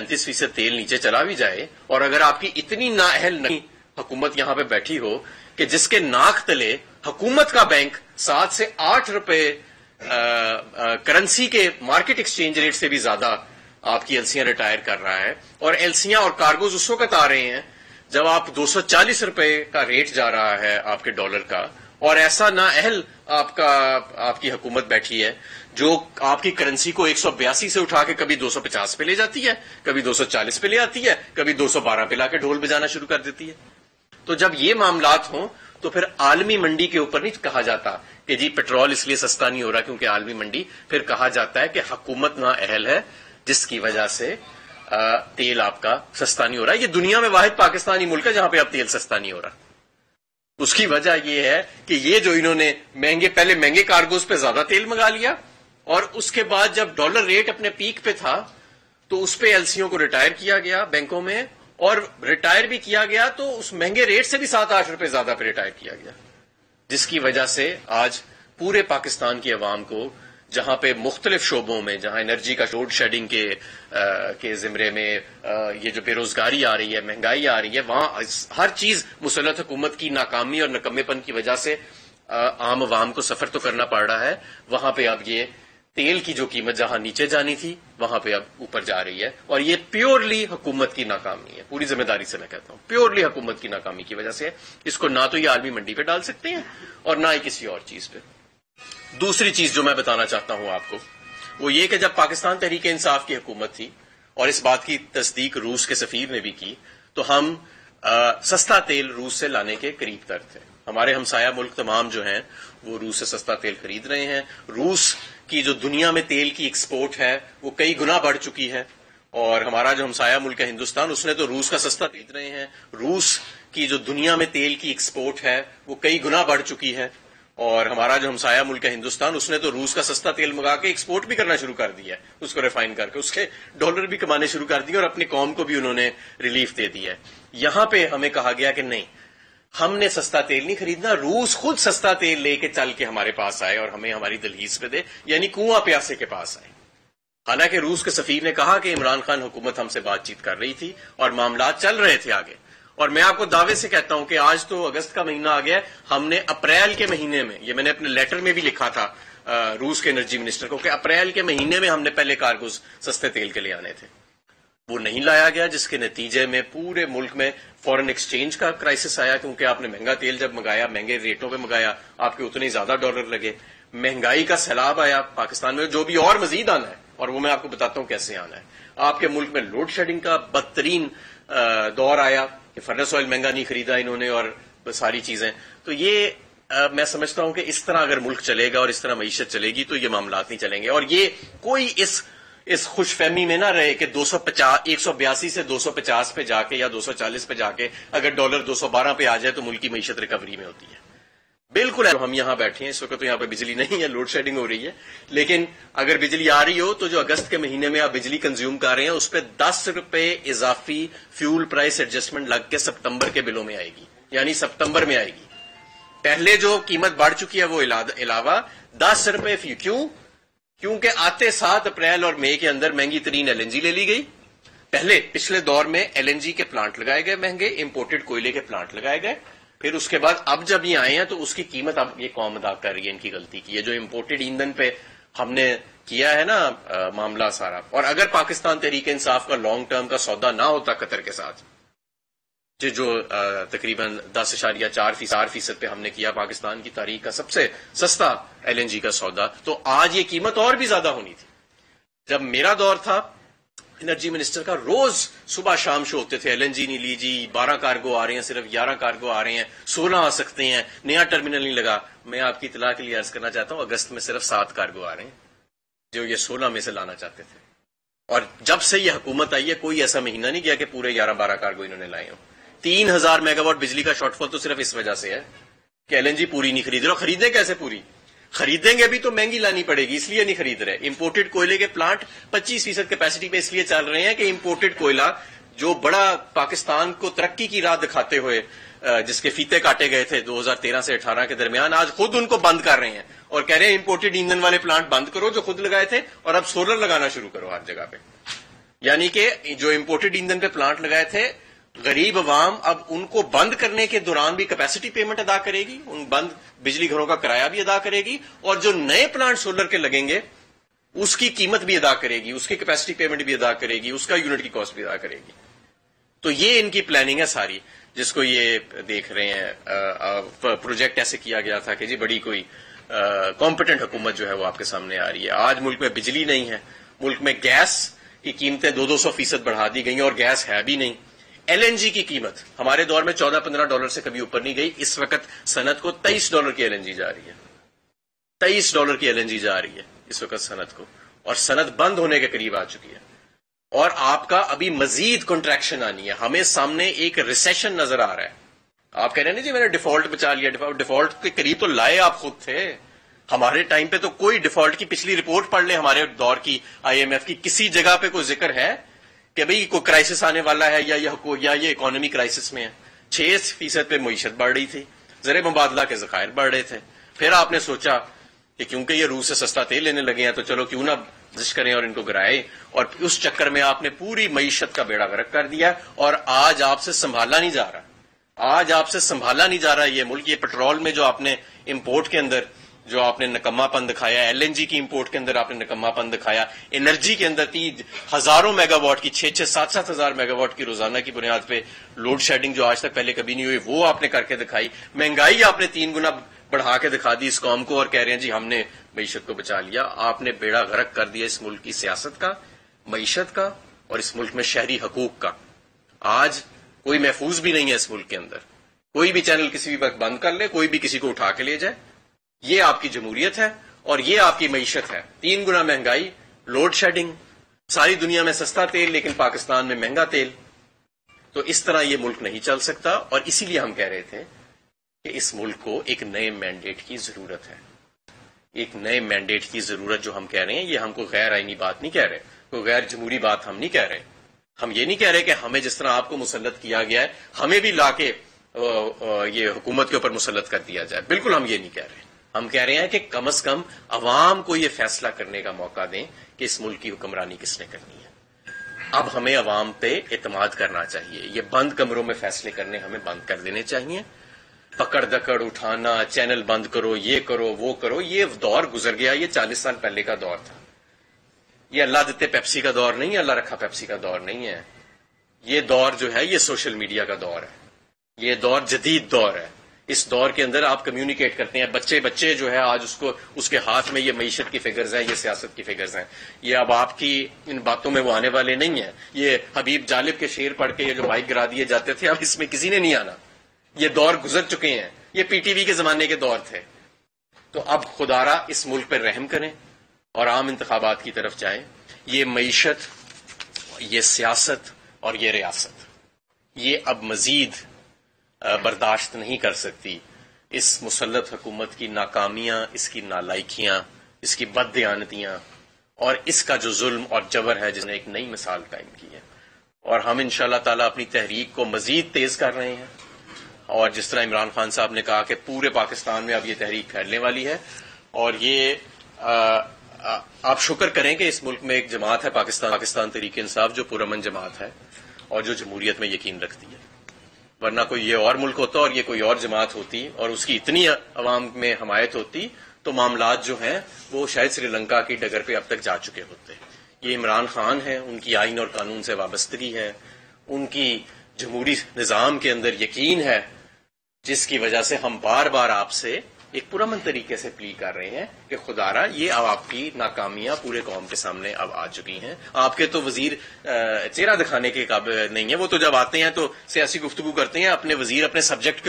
35% तेल नीचे चला भी जाए और अगर आपकी इतनी नाअहल नहीं हुकूमत यहां पे बैठी हो कि जिसके नाक तले हुकूमत का बैंक 7 से 8 रुपए करेंसी के मार्केट एक्सचेंज रेट से भी ज्यादा आपकी एलसीआं रिटायर कर रहा है और एलसीआं और कार्गोज उस वक्त आ रहे हैं जब आप 240 रुपए का रेट जा रहा है आपके डॉलर का, और ऐसा नाअहल आपकी हुकूमत बैठी है जो आपकी करेंसी को 182 से उठा के कभी 250 पे ले जाती है, कभी 240 पे ले आती है, कभी 212 पे लाके ढोल बजाना शुरू कर देती है। तो जब ये मामलात हों तो फिर आलमी मंडी के ऊपर नहीं कहा जाता कि जी पेट्रोल इसलिए सस्ता नहीं हो रहा क्योंकि आलमी मंडी, फिर कहा जाता है कि हुकूमत नाअहल है जिसकी वजह से तेल आपका सस्ता नहीं हो रहा। ये दुनिया में वाहिद पाकिस्तानी मुल्क है जहां पे अब तेल सस्ता नहीं हो रहा। उसकी वजह यह है कि ये जो इन्होंने पहले महंगे कार्गोज पे ज्यादा तेल मंगा लिया और उसके बाद जब डॉलर रेट अपने पीक पे था तो उस पे एलसीओ को रिटायर किया गया बैंकों में, और रिटायर भी किया गया तो उस महंगे रेट से भी 7-8 रुपए ज्यादा पे रिटायर किया गया, जिसकी वजह से आज पूरे पाकिस्तान की अवाम को जहां पे मुख्तलिफ शोबों में, जहां एनर्जी का लोड शेडिंग के जिम्रे में ये जो बेरोजगारी आ रही है, महंगाई आ रही है, वहां हर चीज मुसल्लत हुकूमत की नाकामी और नकम्मेपन की वजह से आम अवाम को सफर तो करना पड़ रहा है। वहां पे अब ये तेल की जो कीमत जहां नीचे जानी थी वहां पे अब ऊपर जा रही है, और ये प्योरली हुकूमत की नाकामी है। पूरी जिम्मेदारी से मैं कहता हूं प्योरली हुकूमत की नाकामी की वजह से। इसको ना तो ये आलमी मंडी पे डाल सकते हैं और ना ही किसी और चीज पे। दूसरी चीज जो मैं बताना चाहता हूं आपको वो ये कि जब पाकिस्तान तहरीक इंसाफ की हुकूमत थी और इस बात की तस्दीक रूस के सफीर ने भी की, तो हम सस्ता तेल रूस से लाने के करीब तर थे। हमारे हमसाया मुल्क तमाम जो हैं वो रूस से सस्ता तेल खरीद रहे हैं। रूस की जो दुनिया में तेल की एक्सपोर्ट है वो कई गुना बढ़ चुकी है, और हमारा जो हमसाया मुल्क है हिंदुस्तान, उसने तो रूस का सस्ता खरीद रहे हैं। रूस की जो दुनिया में तेल की एक्सपोर्ट है वो कई गुना बढ़ चुकी है, और हमारा जो हमसाया मुल्क है हिंदुस्तान, उसने तो रूस का सस्ता तेल मंगा के एक्सपोर्ट भी करना शुरू कर दिया है, उसको रिफाइन करके उसके डॉलर भी कमाने शुरू कर दिए और अपनी कौम को भी उन्होंने रिलीफ दे दिया है। यहां पे हमें कहा गया कि नहीं, हमने सस्ता तेल नहीं खरीदना, रूस खुद सस्ता तेल लेके चल के हमारे पास आए और हमें हमारी दलहीज पे दे, यानी कुआं प्यासे के पास आए। हालांकि रूस के सफीर ने कहा कि इमरान खान हुकूमत हमसे बातचीत कर रही थी और मामला चल रहे थे आगे, और मैं आपको दावे से कहता हूं कि आज तो अगस्त का महीना आ गया, हमने अप्रैल के महीने में, ये मैंने अपने लेटर में भी लिखा था रूस के एनर्जी मिनिस्टर को, कि अप्रैल के महीने में हमने पहले कार्गोज सस्ते तेल के लिए आने थे, वो नहीं लाया गया, जिसके नतीजे में पूरे मुल्क में फॉरेन एक्सचेंज का क्राइसिस आया, क्योंकि आपने महंगा तेल जब मंगाया, महंगे रेटों पे मंगाया, आपके उतने ज्यादा डॉलर लगे, महंगाई का सैलाब आया पाकिस्तान में, जो भी और मजीद आना है, और वो मैं आपको बताता हूं कैसे आना है। आपके मुल्क में लोड शेडिंग का बदतरीन दौर आया कि फर्नेस ऑयल महंगा नहीं खरीदा इन्होंने और सारी चीजें। तो ये मैं समझता हूं कि इस तरह अगर मुल्क चलेगा और इस तरह मईशत चलेगी तो ये मामलात नहीं चलेंगे, और ये कोई इस खुशफहमी में ना रहे कि 182 से 250 पे जाके या 240 पे जाके अगर डॉलर 212 पे आ जाए तो मुल्क की मईशत रिकवरी में होती है। बिल्कुल है, हम यहां बैठे हैं इस वक्त, तो यहां पे बिजली नहीं है, लोड शेडिंग हो रही है, लेकिन अगर बिजली आ रही हो तो जो अगस्त के महीने में आप बिजली कंज्यूम कर रहे हैं उस पर 10 रुपए इजाफी फ्यूल प्राइस एडजस्टमेंट लग के सितंबर के बिलों में आएगी, यानी सितंबर में आएगी। पहले जो कीमत बढ़ चुकी है वो अलावा 10 रुपए फी। क्योंकि आते 7 अप्रैल और मई के अंदर महंगी तरीन एलएनजी ले ली गई। पिछले दौर में एलएनजी के प्लांट लगाए गए महंगे, इंपोर्टेड कोयले के प्लांट लगाए गए, फिर उसके बाद अब जब ये आए हैं तो उसकी कीमत अब ये कौम अदा कर रही है इनकी गलती की है, जो इंपोर्टेड ईंधन पे हमने किया है ना मामला सारा। और अगर पाकिस्तान तहरीक इंसाफ का लॉन्ग टर्म का सौदा ना होता कतर के साथ, जो तकरीबन 10.4% पे हमने किया पाकिस्तान की तारीख का सबसे सस्ता एलएनजी का सौदा, तो आज ये कीमत और भी ज्यादा होनी थी। जब मेरा दौर था एनर्जी मिनिस्टर का, रोज सुबह शाम शो होते थे, एलएनजी नहीं ली जी, 12 कार्गो आ रहे हैं, सिर्फ 11 कार्गो आ रहे हैं, 16 आ सकते हैं, नया टर्मिनल नहीं लगा। मैं आपकी इतला के लिए अर्ज करना चाहता हूं, अगस्त में सिर्फ 7 कार्गो आ रहे हैं जो ये 16 में से लाना चाहते थे। और जब से ये हुकूमत आई है कोई ऐसा महीना नहीं गया कि पूरे 11-12 कार्गो इन्होंने लाए हों। 3000 मेगावाट बिजली का शॉर्टफॉल तो सिर्फ इस वजह से है कि एलएनजी पूरी नहीं खरीद रहे। खरीदें कैसे पूरी? खरीदेंगे भी तो महंगी लानी पड़ेगी, इसलिए नहीं खरीद रहे। इंपोर्टेड कोयले के प्लांट 25% कैपेसिटी पे इसलिए चल रहे हैं कि इंपोर्टेड कोयला जो बड़ा पाकिस्तान को तरक्की की राह दिखाते हुए जिसके फीते काटे गए थे 2013 से 18 के दरमियान, आज खुद उनको बंद कर रहे हैं और कह रहे हैं इंपोर्टेड ईंधन वाले प्लांट बंद करो जो खुद लगाए थे और अब सोलर लगाना शुरू करो हर जगह पे। یعنی کہ جو امپورٹڈ ایندھن پہ پلانٹ لگائے تھے، غریب عوام اب ان کو بند کرنے کے دوران بھی کیپیسٹی پیمنٹ ادا کرے گی، ان بند بجلی گھروں کا کرایہ بھی ادا کرے گی، اور جو نئے پلانٹ سولر کے لگیں گے اس کی قیمت بھی ادا کرے گی، اس کی کیپیسٹی پیمنٹ بھی ادا کرے گی، اس کا یونٹ کی کاسٹ بھی ادا کرے گی. تو یہ ان کی پلاننگ ہے ساری، جس کو یہ دیکھ رہے ہیں. پروجیکٹ ایسے کیا گیا تھا کہ جی بڑی کوئی کمپیٹنٹ حکومت جو ہے وہ آپ کے سامنے آ رہی ہے. آج ملک میں بجلی نہیں ہے، ملک میں گیس کی قیمتیں 200% بڑھا دی گئی ہیں، اور گیس ہے بھی نہیں. ایل این جی کی قیمت ہمارے دور میں $14-15 سے کبھی اوپر نہیں گئی. اس وقت صنعت کو $23 کی ایل این جی جا رہی ہے، $23 کی ایل این جی جا رہی ہے اس وقت صنعت کو، اور صنعت بند ہونے کے قریب آ چکی ہے. اور آپ کا ابھی مزید کنٹریکشن آنی ہے. ہمیں سامنے ایک ریسیشن نظر آ رہا ہے. آپ کہہ رہے ہیں نا جی میں نے ڈیفالٹ بچا لیا، ڈیفالٹ کے قریب تو لائے آپ خود تھے. ہمارے ٹائم پہ تو کوئی ڈیفالٹ کی پچھلی رپورٹ پڑھ لیں ہمارے دور کی IMF کی، کسی جگہ پہ کوئی ذکر ہے کہ بھئی کوئی کرائسس آنے والا ہے یا یہ اکانومی کرائسس میں ہے. 6% پہ معیشت بڑھ رہی تھی، زر مبادلہ کے ذخائر بڑھ رہے تھے. پھر آپ نے سوچا کہ کیونکہ یہ روس سے سستا تیل لینے لگے ہیں تو چلو کیوں نہ بزش کریں اور ان کو گرائے، اور اس چکر میں آپ نے پوری معیشت کا بیڑا غرق کر دیا. اور آج آپ سے سنبھالا نہیں جا رہا، آج آپ سے سنبھالا نہیں جا رہا یہ ملک. یہ پیٹرول میں جو آپ نے امپورٹ کے اندر جو آپ نے نکما پن دکھایا، ایل این جی کی امپورٹ کے اندر آپ نے نکما پن دکھایا، انرجی کے اندر ہزاروں میگا واٹ کی 6-7 ہزار میگا واٹ کی روزانہ کی بنیاد پہ لوڈ شیڈنگ جو آج تک پہلے کبھی نہیں ہوئی وہ آپ نے کر کے دکھائی. مہنگائی آپ نے 3 گنا بڑھا کے دکھا دی اس قوم کو، اور کہہ رہے ہیں جی ہم نے معیشت کو بچا لیا. آپ نے بیڑا غرق کر دیا اس ملک کی سیاست کا، معیشت کا، اور اس ملک میں شہری حقوق کا. آج کوئی محفوظ بھی نہیں ہے اس ملک کے اندر. کوئی بھی چینل کسی بھی وقت بند کر لے، کوئی بھی کسی کو اٹھا کے لے جائے. یہ آپ کی جمہوریت ہے اور یہ آپ کی معیشت ہے. 3 گنا مہنگائی، لوڈ شیڈنگ، ساری دنیا میں سستا تیل لیکن پاکستان میں مہنگا تیل. تو اس طرح یہ ملک نہیں چل سکتا. اور اسی لیے ہم کہہ رہے تھے کہ اس ملک کو ایک نئے مینڈیٹ کی ضرورت ہے. ایک نئے مینڈیٹ کی ضرورت جو ہم کہہ رہے ہیں، یہ ہم کو غیر آئینی بات نہیں کہہ رہے، کوئی غیر جمہوری بات ہم نہیں کہہ رہے. ہم یہ نہیں کہہ رہے کہ ہمیں جس طرح آپ کو مسلط کیا گیا ہے ہمیں بھی لا کے یہ حکومت کے اوپر مسلط کر دیا جائے. بالکل ہم یہ نہیں کہہ رہے. ہم کہہ رہے ہیں کہ کم از کم عوام کو یہ فیصلہ کرنے کا موقع دیں کہ اس ملک کی حکمرانی کس نے کرنی ہے. اب ہمیں عوام پہ اعتماد کرنا چاہیے. یہ بند کمروں میں فیصلے کرنے ہمیں بند کر دینے چاہیے. پکڑ دکڑ اٹھانا، چینل بند کرو، یہ کرو وہ کرو، یہ دور گزر گیا. یہ 40 سال پہلے کا دور تھا. یہ اللہ دیتے پیپسی کا دور نہیں ہے، اللہ رکھا پیپسی کا دور نہیں ہے. یہ دور جو ہے یہ سوشل میڈیا کا دور ہے. یہ دور جدید دور ہے. اس دور کے اندر آپ کمیونیکیٹ کرتے ہیں. بچے جو ہے آج اس کے ہاتھ میں یہ معیشت کی فگرز ہیں، یہ سیاست کی فگرز ہیں. یہ اب آپ کی ان باتوں میں وہ آنے والے نہیں ہیں. یہ حبیب جالب کے شعر پڑھ کے یہ جو مائک گرا دیے جاتے تھے، اب اس میں کسی نے نہیں آنا. یہ دور گزر چکے ہیں. یہ پی ٹی وی کے زمانے کے دور تھے. تو اب خدارا اس ملک پر رحم کریں اور عام انتخابات کی طرف جائیں. یہ معیشت، یہ سیاست اور یہ ریاست یہ اب مزید برداشت نہیں کر سکتی. اس مسلط حکومت کی ناکامیاں، اس کی نالائکیاں، اس کی بددیانتیاں اور اس کا جو ظلم اور جبر ہے جس نے ایک نئی مثال قائم کی ہے. اور ہم انشاءاللہ تعالی اپنی تحریک کو مزید تیز کر رہے ہیں. اور جس طرح عمران خان صاحب نے کہا کہ پورے پاکستان میں اب یہ تحریک پھیلنے والی ہے. اور یہ آپ شکر کریں کہ اس ملک میں ایک جماعت ہے پاکستان تحریک انصاف جو پرامن جماعت ہے اور جو جمہوریت میں یقین رکھتی ہے. ورنہ کوئی یہ اور ملک ہوتا اور یہ کوئی اور جماعت ہوتی اور اس کی اتنی عوام میں حمایت ہوتی تو معاملات جو ہیں وہ شاید سری لنکا کی ڈگر پہ اب تک جا چکے ہوتے. یہ عمران خان ہیں، ان کی آئین اور قانون سے وابستگی ہے، ان کی جمہوری نظام کے اندر یقین ہے، جس کی وجہ سے ہم بار بار آپ سے ایک پرامن طریقے سے پلی کر رہے ہیں کہ خدارا یہ اب آپ کی ناکامیاں پورے قوم کے سامنے اب آ چکی ہیں. آپ کے تو وزیر چہرہ دکھانے کے قابل نہیں ہے. وہ تو جب آتے ہیں تو سیاسی گفتگو کرتے ہیں، اپنے وزیر اپنے سبجیکٹ کے